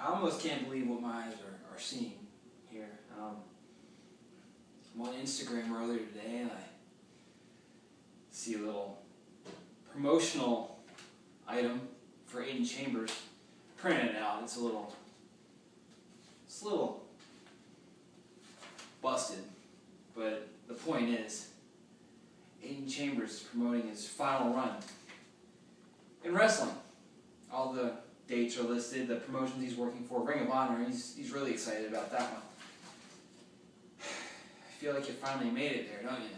I almost can't believe what my eyes are seeing here. I'm on Instagram earlier today and I see a little promotional item for Aden Chambers. Printed it out. It's a little busted, but the point is, Aden Chambers is promoting his final run in wrestling. All the dates are listed, the promotions he's working for, Ring of Honor. He's really excited about that one. I feel like you finally made it there, don't you?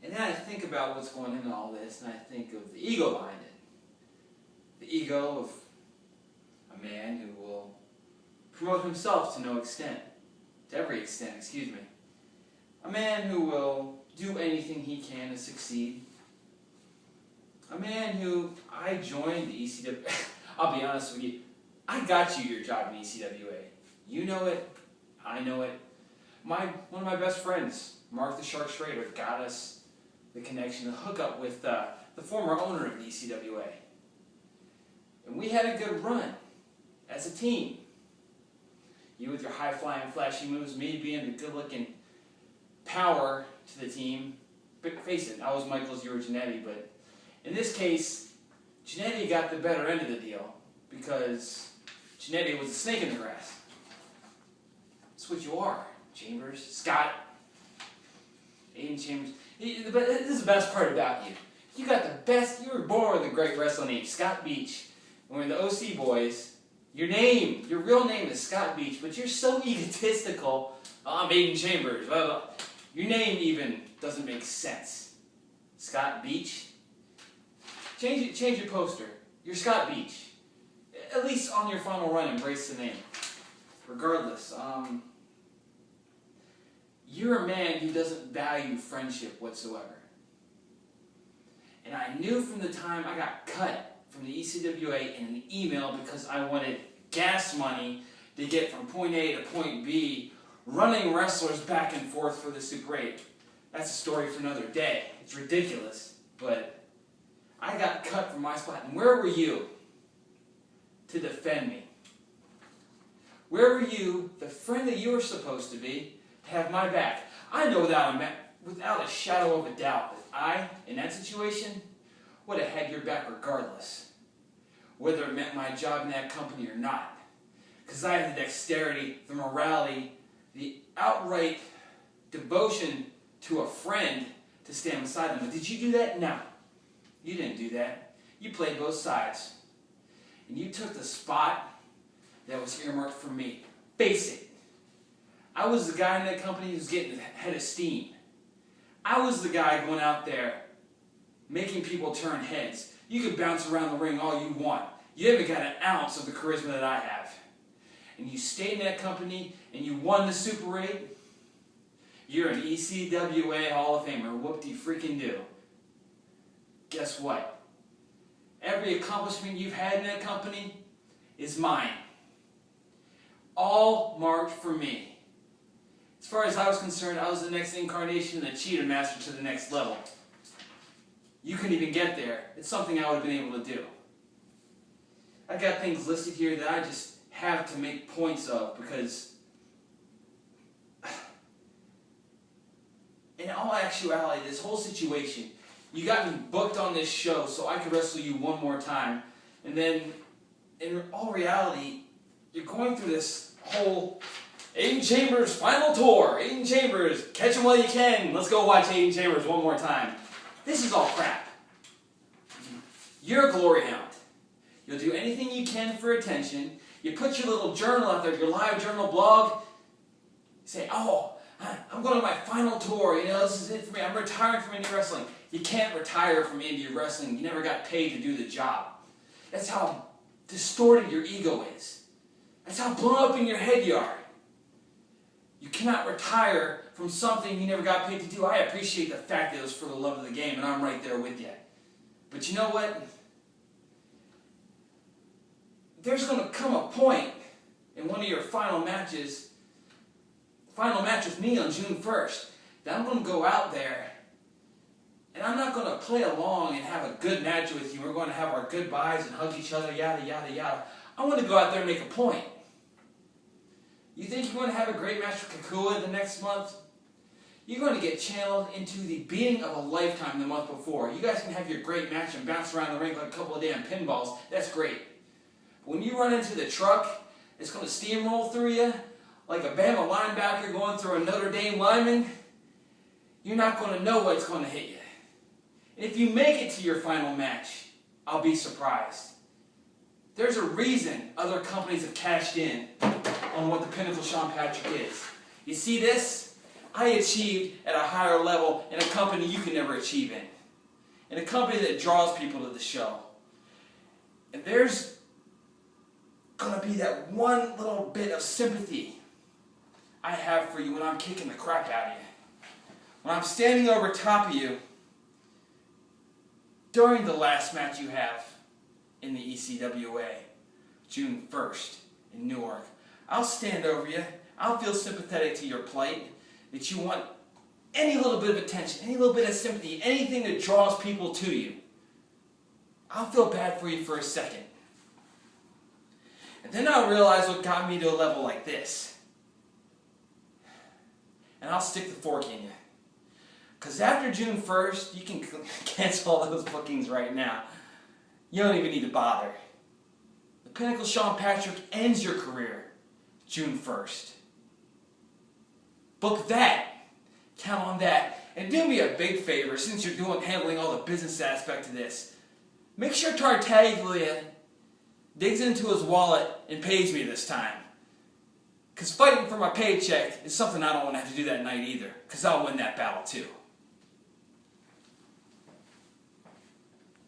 And then I think about what's going into all this, and I think of the ego behind it. The ego of a man who will promote himself to no extent, to every extent, excuse me. A man who will do anything he can to succeed. A man who, I joined the ECWA, I'll be honest with you, I got you your job in ECWA. You know it, I know it. One of my best friends, Mark the Shark Schrader, got us the connection, the hookup with the former owner of the ECWA. And we had a good run as a team. You with your high-flying, flashy moves, me being the good-looking power to the team. But face it, I was Michaels, you were Jannetty, but in this case, Jannetty got the better end of the deal because Jannetty was a snake in the grass. That's what you are, Chambers. Scott. Aden Chambers. This is the best part about you. You got the best, you were born with a great wrestling name, Scott Beach. And we're the OC boys. Your name, your real name is Scott Beach, but you're so egotistical. Oh, I'm Aden Chambers. Blah, blah. Your name even doesn't make sense. Scott Beach? Change your poster. You're Scott Beach. At least on your final run, embrace the name. Regardless, you're a man who doesn't value friendship whatsoever. And I knew from the time I got cut from the ECWA in an email because I wanted gas money to get from point A to point B, running wrestlers back and forth for the Super 8. That's a story for another day. It's ridiculous, but I got cut from my spot. And where were you to defend me? Where were you, the friend that you were supposed to be, to have my back? I know without a shadow of a doubt that I, in that situation, would have had your back regardless, whether it meant my job in that company or not. Because I had the dexterity, the morality, the outright devotion to a friend to stand beside them. But did you do that? No. You didn't do that. You played both sides. And you took the spot that was earmarked for me. Face it. I was the guy in that company who was getting head of steam. I was the guy going out there making people turn heads. You could bounce around the ring all you want. You haven't got an ounce of the charisma that I have. And you stayed in that company and you won the Super 8. You're an ECWA Hall of Famer. Whoop-de-freaking-do. Guess what? Every accomplishment you've had in that company is mine. All marked for me. As far as I was concerned, I was the next incarnation of the Cheetah Master to the next level. You couldn't even get there. It's something I would have been able to do. I got things listed here that I just have to make points of because in all actuality, this whole situation, you got me booked on this show so I could wrestle you one more time. And then, in all reality, you're going through this whole Aden Chambers final tour. Aden Chambers, catch him while you can. Let's go watch Aden Chambers one more time. This is all crap. You're a glory hound. You'll do anything you can for attention. You put your little journal out there, your live journal blog. You say, oh, I'm going on my final tour. You know, this is it for me. I'm retiring from indie wrestling. You can't retire from indie wrestling. You never got paid to do the job. That's how distorted your ego is. That's how blown up in your head you are. You cannot retire from something you never got paid to do. I appreciate the fact that it was for the love of the game, and I'm right there with you. But you know what? There's going to come a point in one of your final match with me on June 1st, that I'm going to go out there and I'm not going to play along and have a good match with you. We're going to have our goodbyes and hug each other, yada, yada, yada. I want to go out there and make a point. You think you want to have a great match with Kakua the next month? You're going to get channeled into the beating of a lifetime the month before. You guys can have your great match and bounce around the ring like a couple of damn pinballs. That's great. But when you run into the truck, it's going to steamroll through you like a Bama linebacker going through a Notre Dame lineman. You're not going to know what's going to hit you. And if you make it to your final match, I'll be surprised. There's a reason other companies have cashed in on what the Pinnacle Shawn Patrick is. You see this? I achieved at a higher level in a company you can never achieve in. In a company that draws people to the show. And there's going to be that one little bit of sympathy I have for you when I'm kicking the crap out of you. When I'm standing over top of you during the last match you have in the ECWA, June 1st in Newark. I'll stand over you. I'll feel sympathetic to your plight, that you want any little bit of attention, any little bit of sympathy, anything that draws people to you. I'll feel bad for you for a second. And then I'll realize what got me to a level like this. And I'll stick the fork in you. Because after June 1st, you can cancel all those bookings right now. You don't even need to bother. The Pinnacle Shawn Patrick ends your career June 1st. Book that. Count on that. And do me a big favor, since you're handling all the business aspect of this. Make sure Tartaglia digs into his wallet and pays me this time. Because fighting for my paycheck is something I don't want to have to do that night either. Because I'll win that battle too.